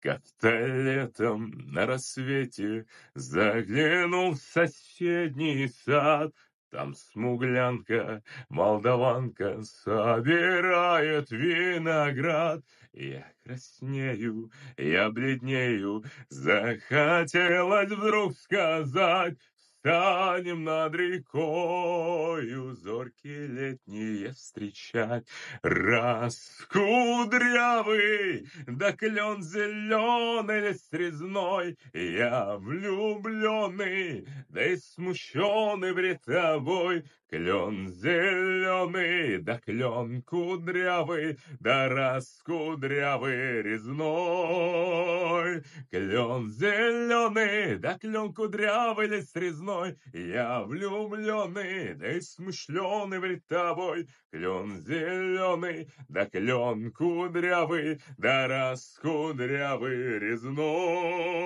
Как-то летом на рассвете заглянул в соседний сад. Там смуглянка, молдаванка собирает виноград. Я краснею, я бледнею, захотелось вдруг сказать: встанем над рекою, зорьки летние встречать. Раз кудрявый, да клен зеленый лист резной, я влюбленный, да и смущенный пред тобой. Клен зеленый, да клен кудрявый, да раз кудрявый резной. Клен зеленый, да клен кудрявый лист резной, я влюбленный, да и смышленый пред тобой. Клен зеленый, да клен кудрявый, да раз кудрявый резной.